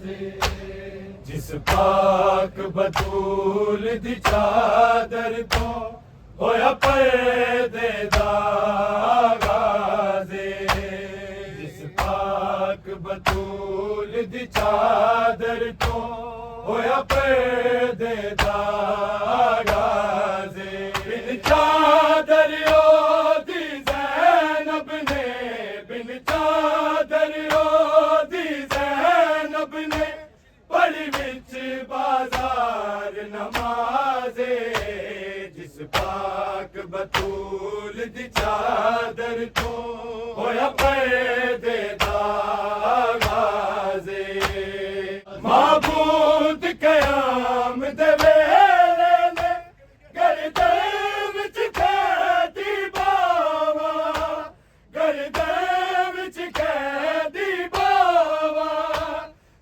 जिस पाक बतूल दी चादर तो होया पर्देदा गाज़े। जिस पाक बतूल दी चादर तो होया पर्देदा गाज़े। बिन चादर ओदी ज़ैनब ने, बिन चादर ओदी ज़ैनब ने पढ़ी विच बाजार नमाज़े। जिस पाक बतूल दी चादर तो होया पर्देदा गाज़े। माबूद क़याम दे वेले ने गर्दन विच कैदी बावा, गर्दन विच कैदी बावा।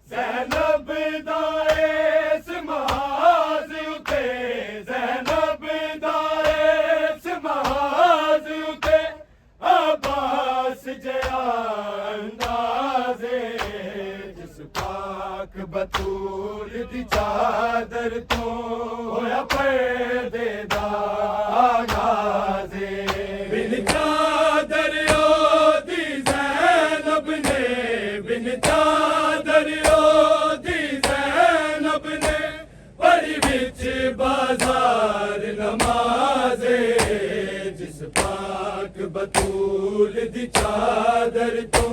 ज़ैनब दा इस महाज़ उते, ज़ैनब दा इस महाज़ उते अब्बास जिहा अंदाज़े। जिस पाक बतूल दी चादर तो होया पर्देदा गाज़े। बिन चादर ओदी ज़ैनब ने, बिन चादर ओदी ज़ैनब ने पढ़ी विच बाजार नमाज़े। जिस पाक बतूल दी चादर तो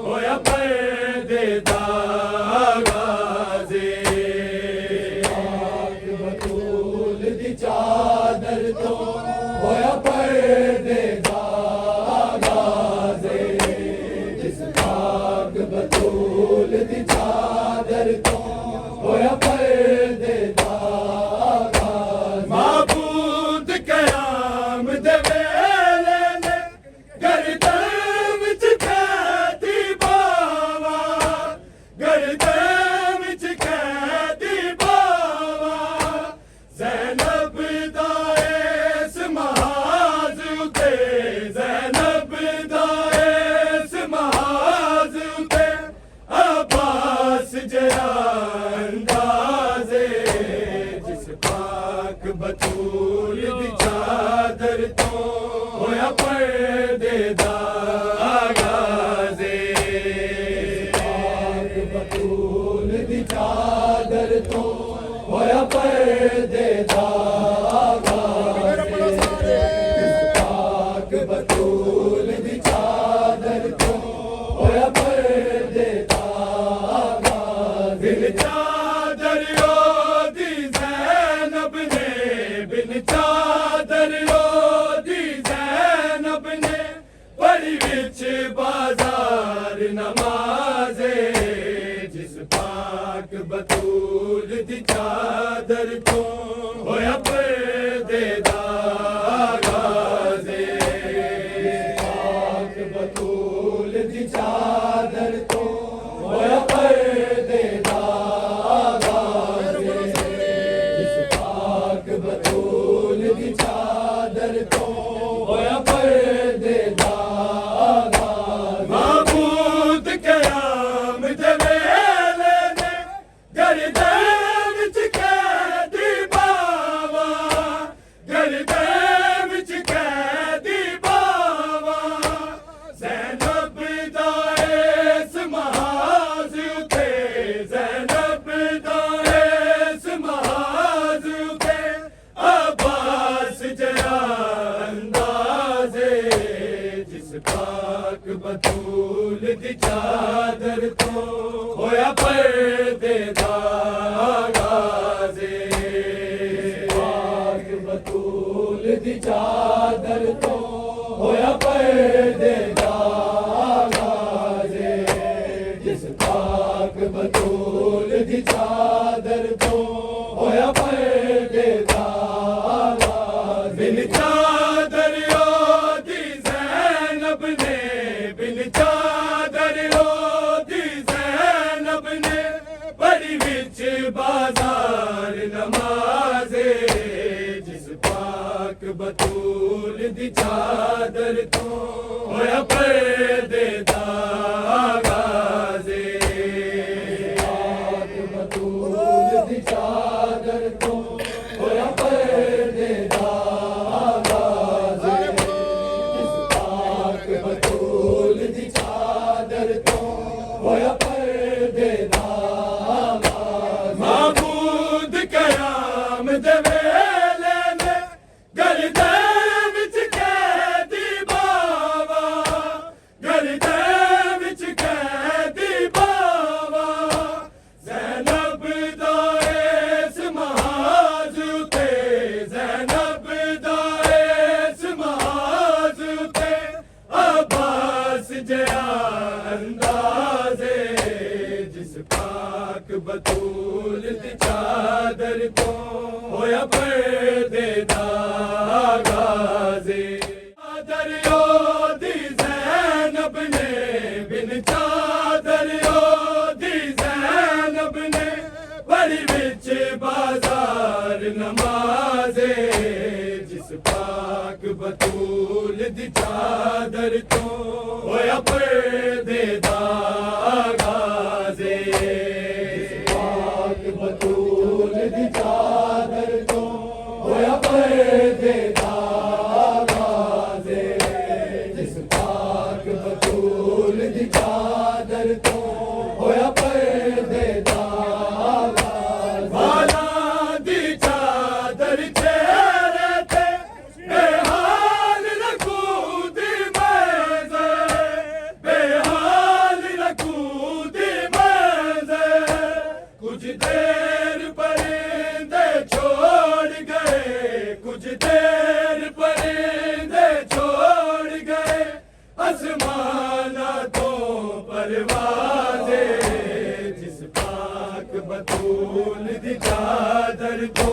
होया पर्देदा गाज़े। पाक बतूल दी चादर तो होया पर्देदा गाज़े। जिस पाक बतूल दी चादर तो होया पर्देदा गाज़े। माबूद क़याम दे वेले ने गर्दन विच कैदी बावा, गर्दन विच कैदी बावा। ज़ैनब दा इस महाज़ उते, ज़ैनब दा इस महाज़ उते अब्बास जिहा अंदाज़े। जिस पाक बतूल दी चादर तो होया पर्देदा गाज़े। पाक बतूल दी चादर तो होया पर्देदा गाज़े। पाक बतूल दी चादर तो होया पर्देदा गाज़े। बिन चादर ओदी ज़ैनब ने, बिन चादर ओदी ज़ैनब ने पढ़ी विच बाजार नमाज़े। जिस पाक बतूल दी चादर तो होया पर्देदा गाज़े। पाक बतूल दी चादर तो होया पर्देदा गाज़े। जिस पाक बतूल दी चादर तो होया पर्देदा गाज़े। माबूद क़याम दे वेले ने गर्दन विच कैदी बावा, गर्दन विच कैदी बावा। ज़ैनब दा इस महाज़ उते, ज़ैनब दा इस महाज़ उते अब्बास जिहा अंदाज़े। जिस पाक बतूल दी चादर तो होया पर्देदा गाज़े। पाक बतूल दी चादर तो होया पर्देदा गाज़े। जिस पाक बतूल दी चादर तो होया पर्देदा गाज़े। बिन चादर ओदी ज़ैनब ने, बिन चादर ओदी ज़ैनब ने पढ़ी विच बाजार नमाज़े। जिस पाक बतूल दी चादर तो होया पर्देदा गाज़े। पाक बतूल दी चादर तो होया पर्दे दा गाज़े चादर दी ज़ैनब ने बिन चादर दी ज़ैनब ने पढ़ी विच बाजार नमाज़े जिस पाक बतूल दी चादर तो होया पर्दे दा गाज़े पाक बतूल दी चादर तो होया पर्दे दा गाज़े जिस पाक बतूल दी चादर तो होया पर्दे दा गाज़े बाला दी चादर चेहरे ते बेहाल रखूं दी मैज़े बेहाल रखूं दी मैज़े कुछ देर परिंदे छोड़ गए कुछ देर परिंदे छोड़ गए आसमाना तो परवाज़े जिस पाक बतूल दी चादर तो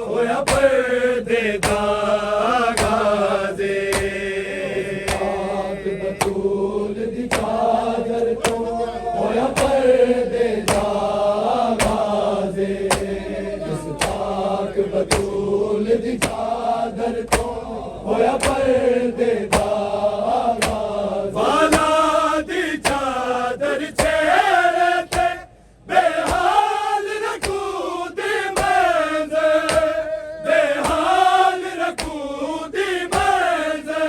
होया पर्दे दा गाज़े पाक बतूल दी चादर तो होया पर्दे दा गाज़े जिस पाक बतूल दी चादर तो होया पर्दे दा गाज़े बाला दी चादर चेहरे ते बेहाल रखूं दी मैज़े बेहाल रखूं दी मैज़े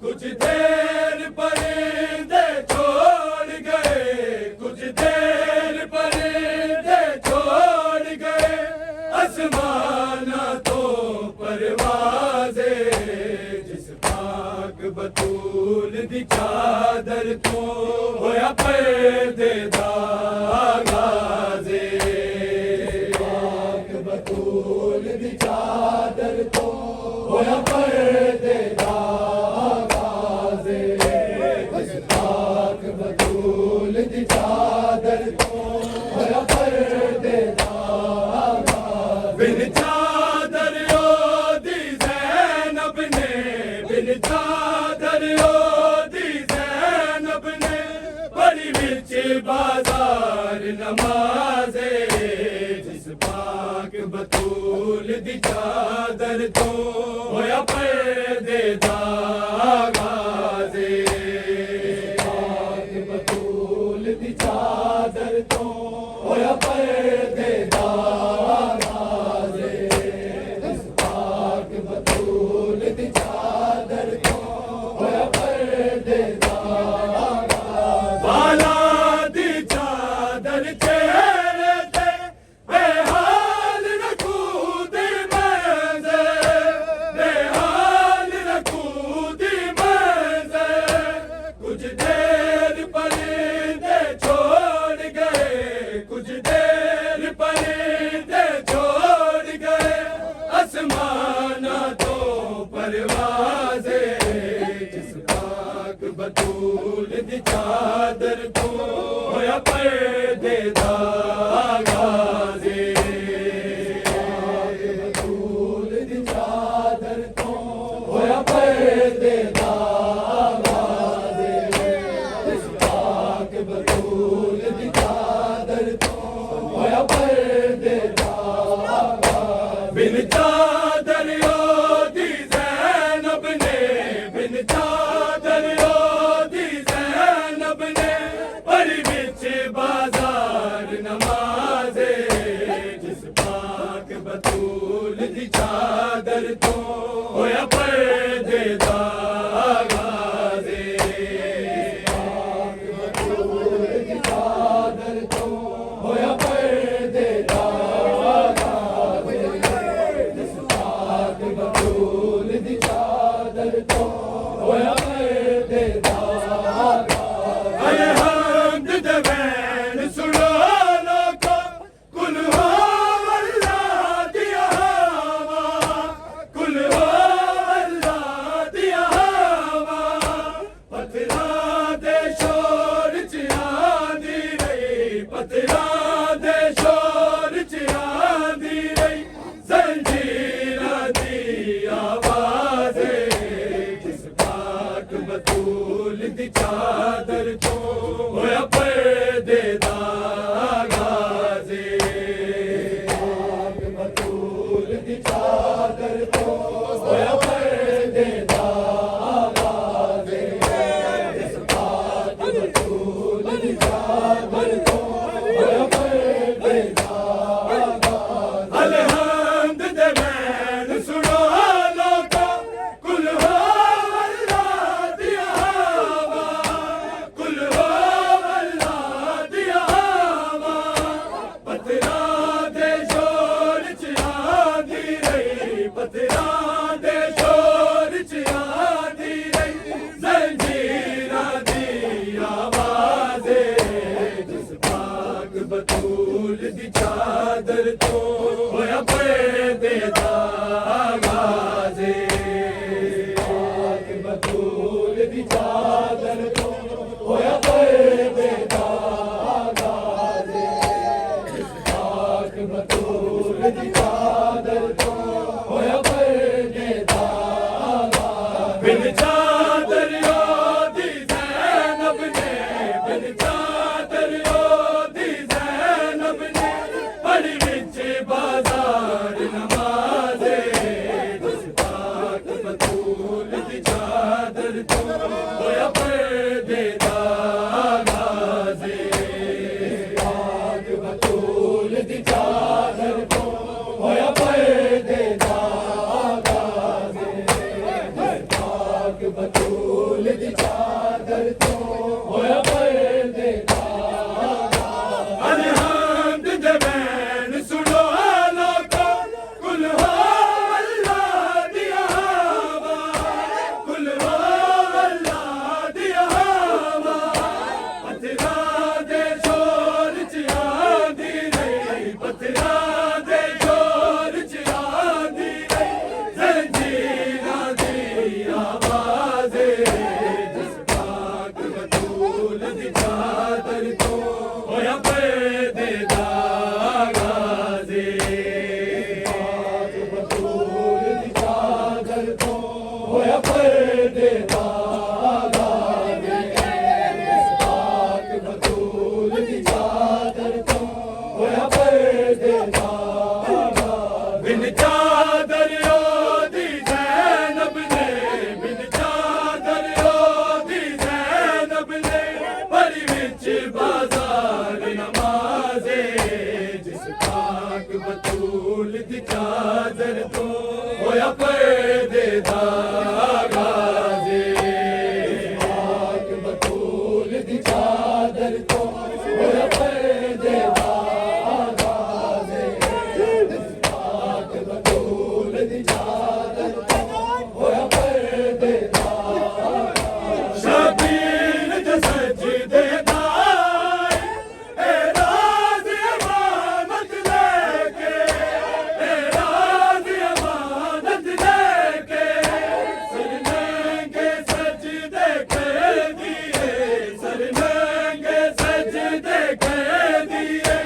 कुछ देर परिंदे छोड़ गए कुछ देर परिंदे छोड़ गए आसमाना तो परवाज़े जिस पाक बतूल दी चादर तो होया पर्दे दा गाज़े पाक बतूल दी चादर तो होया पर्दे दा गाज़े जिस पाक बतूल दी चादर तो होया पर्दे दा गाज़े बिन चादर दी ज़ैनब ने बिन चादर दी ज़ैनब ने पढ़ी विच बाजार नमाज़े जिस पाक बतूल दी चादर तो होया पर्दे दा गाज़े पाक बतूल दी चादर तो होया पर्दे दा गाज़े जिस पाक बतूल दी चादर तो होया पर्दे दा गाज़े बाला दी चादर चेहरे ते बेहाल रखूं दी मैज़े बेहाल रखूं दी बतूल दी चादर तो होया पर्दे दा आगाज़े पाक बतूल दी चादर तो होया पर्दे दा आगाज़े पाक बतूल दी चादर तो होया पर्दे दा आगाज़े बिन चादर दी ज़ैनब ने बिन चादर दी ज़ैनब ने पढ़ी विच बाज़ार नमाज़े जिस पाक बतूल दी चादर तो होया पर्दे दा आगाज़े पाक बतूल दी चादर तो होया पर्दे दा आगाज़े पाक बतूल दी चादर तो होया पर्दे दा अलहम्द जवैन सुनो लोगो कुल हो अल्लाह दिया हवा कुल हो अल्लाह दिया हवा पत्थरा दे शोर च आंदी रही पत्थरा दे शोर च आंदी रही जंजीरां दी आवाज़े जिस पाक बतूल दी चादर तो होया पर्दे दा आगाज़े पाक बतूल दी चादर तो होया पर्दे दा आगाज़े पाक बतूल दी चादर तो होया पर्दे दा आगाज़े बिन चादर दी ज़ैनब ने बिन चादर दी ज़ैनब ने पढ़ी विच बाज़ार नमाज़े जिस पाक बतूल दी चादर तो होया पर्दे दा आगाज़े पाक बतूल दी चादर तो होया पर्दे दा आगाज़े पाक बतूल दी चादर तो होया पर्दे दा शबीर दे सजदे दाए ए राज़ अमानत लेके ए राज़ अमानत लेके सर नंगे सजदे कर दिए सर नंगे सजदे कर दिए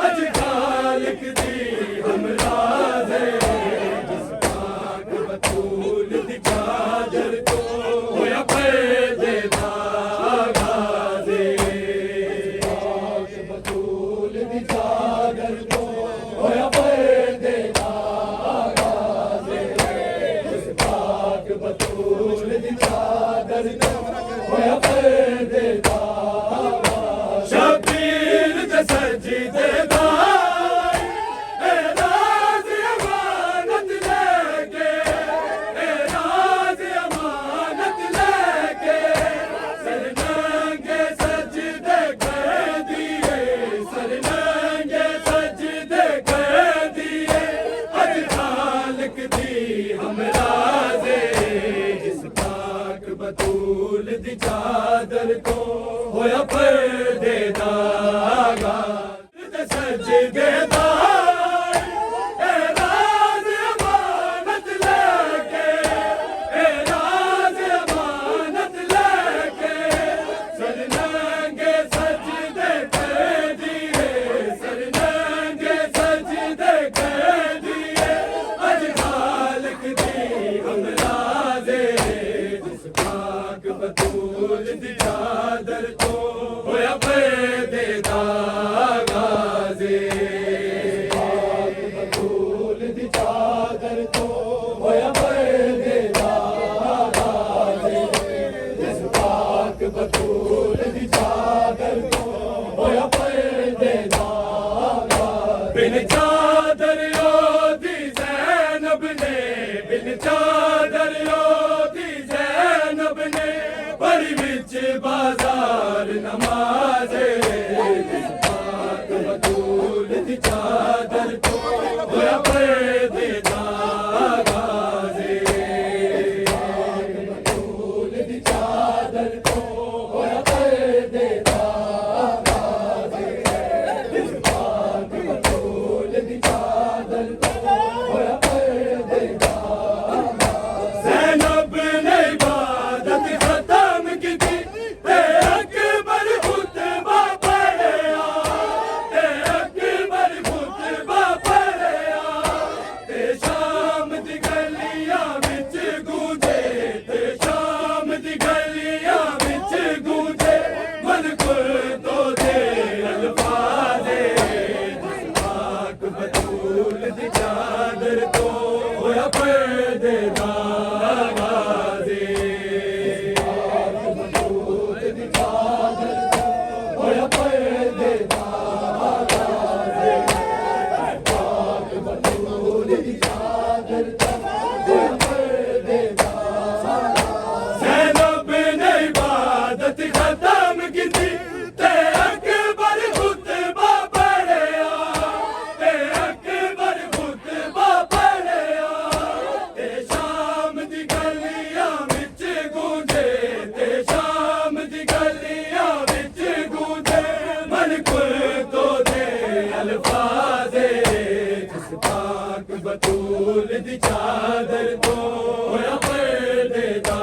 अज खालिक दी हमराज़े जिस पाक बतूल दी चादर तो होया पर्दे दा आगाज़े पाक बतूल दी चादर तो होया पर्दे दा आगाज़े जिस पाक बतूल दी चादर तो होया पर्दे दा आगाज़े शबीर दे सजदे दाए ए राज़ अमानत लेके ए राज़ अमानत लेके सर नंगे सजदे कर दिए सर नंगे सजदे कर दिए अज खालिक दी हमराज़े जिस पाक बतूल दी चादर तो होया पर्दे दा आगाज़े सजदे दाए ए राज़ अमानत लेके ए राज़ अमानत लेके सर नंगे सजदे कर दिए सर नंगे सजदे कर दिए अज खालिक दी हमराज़े जिस पाक बतूल दी चादर तो होया पर्दे दा आगाज़े पाक बतूल दी चादर तो होया पर्दे दा आगाज़े जिस पाक बतूल दी चादर तो होया पर्दे दा आगाज़े बिन चादर दी ज़ैनब ने बिन चादर दी ज़ैनब ने पढ़ी विच बाज़ार नमाज़े जिस पाक बतूल दी चादर तो होया पर्दे दा आगाज़े पाक बतूल दी चादर तो होया पर्दे दा आगाज़े जिस पाक बतूल दी चादर तो होया पर्दे दा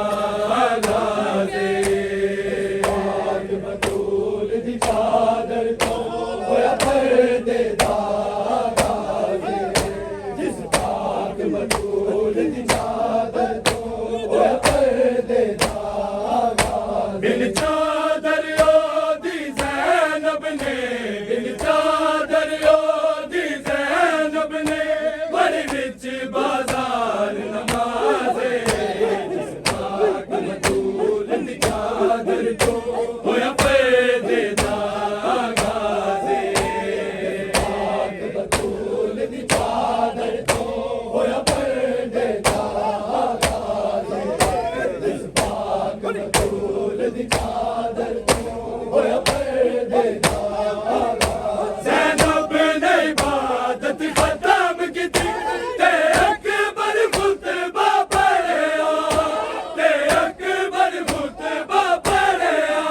गाज़े पाक बतूल दी चादर तो होया पर्दे दा गाज़े जिस पाक बतूल दी चादर तो होया पर्दे दा गाज़े बिन चादर दी ज़ैनब ने बिन चादर दी ज़ैनब ने बड़ी विच बाजार नमाज़े जिस पाक बतूल दी चादर तो होया पर्दे दा गाज़े पाक बतूल दी चादर तो होया पर्दे दा गाज़े जिस पाक बतूल दी चादर तो होया पर्दे दा ज़ैनब ने इबादत खत्म की थी ते अकबर खुतबा पढ़िया ते अकबर खुतबा पढ़िया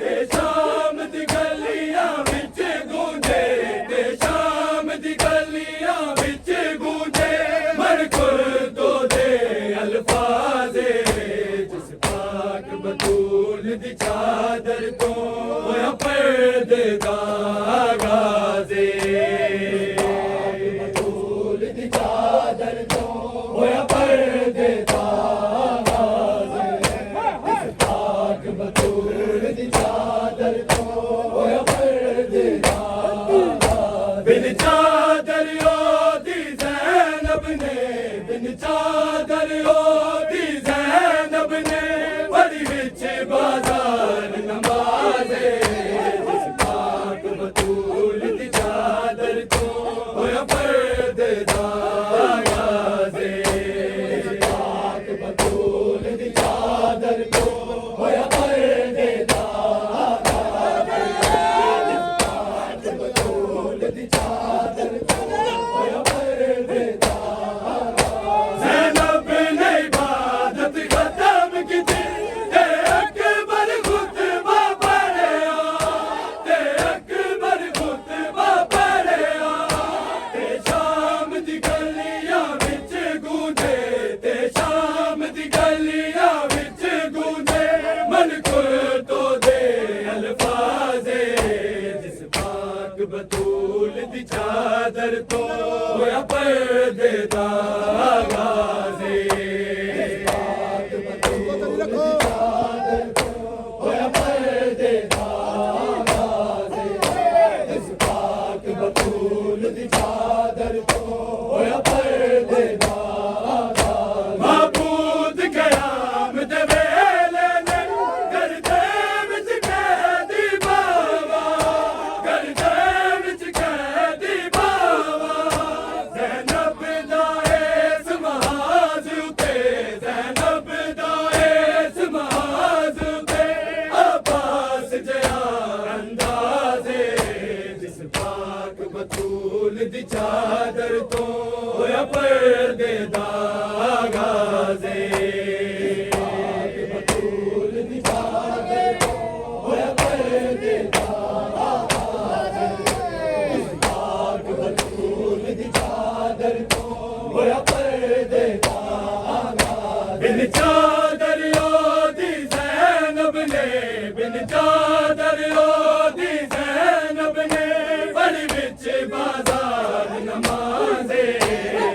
ते शाम दी गलियां विच गूंजे ते शाम दी गलियां विच गूंजे मन कुर्दो दे अल्फाज़े जिस पाक बतूल दी चादर तो होया पर्दे दा गाज़े बतूल दी चादर तो होया पर्दे दा गाज़े पाक बतूल दी चादर तो होया पर्दे दा गाज़े बिन चादर दी ज़ैनब ने बिन चादर दी ज़ैनब ने बड़ी विच बाजार नमाज़े जिस पाक बतूल दी चादर तो होया पर्दे दा गाज़े पाक बतूल दी चादर तो होया पर्दे दा गाज़े पाक बतूल दी चादर तो होया पर्दे दा ज़ैनब ने इबादत खत्म की थी ते अकबर खुतबा पढ़िया ते अकबर खुतबा पढ़िया ते शाम दी गलियां विच गूंजे ते शाम दी गलियां विच गूंजे मन कुर्दो दे अल्फाज़े जिस पाक बतूल दी चादर तो होया पर्दे दा गाज़े पाक बतूल दी चादर तो होया पर्दे दा गाज़े जिस पाक बतूल दी चादर तो होया पर्दे दा गाज़े महबूद क़याम दे वेले ने करदे विच कैदी बावा करदे विच कैदी बावा ज़ैनब दा इस महाज़ उते ज़ैनब दा इस महाज़ उते अब्बास जया अंदाज़े जिस पाक बतूल दी चादर तो होया पर्दे दा गाज़े पाक बतूल दी चादर तो होया पर्दे दा गाज़े जिस पाक बतूल दी चादर तो होया पर्दे दा गाज़े बिन चादर दी ज़ैनब ने बिन चादर दी ज़ैनब ने बड़ी विच बाजार नमाज़े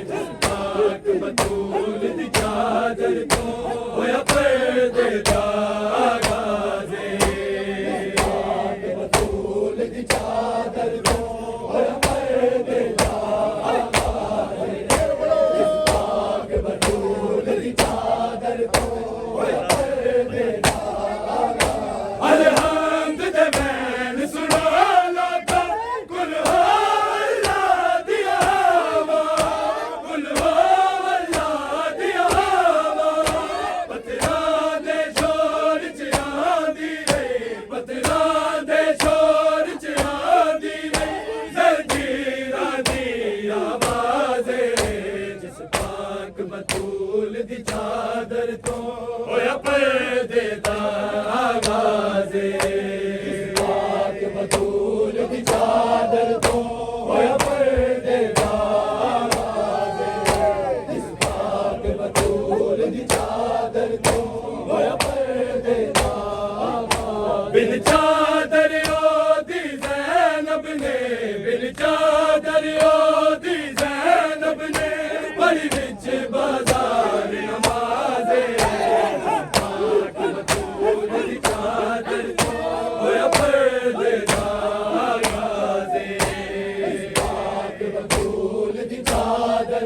जिस पाक बतूल दी चादर तो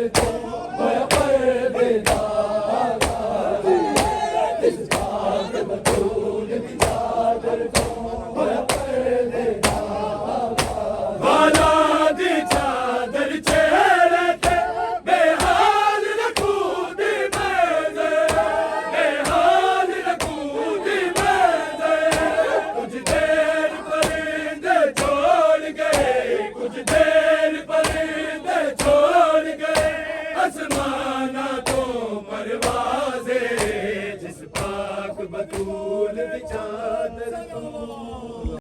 तो होया पर्देदार इस पाक बतूल की चादर तो होया पर्देदार वाला दी चादर चेहरे ते बेहाल रखूदी मैं बेहाल रखूदी मैं कुछ देर परिंदे छोड़ गए कुछ देर परिंदे छोड़ गए आसमाना तो परवाज़े जिस पाक बतूल की चादर तो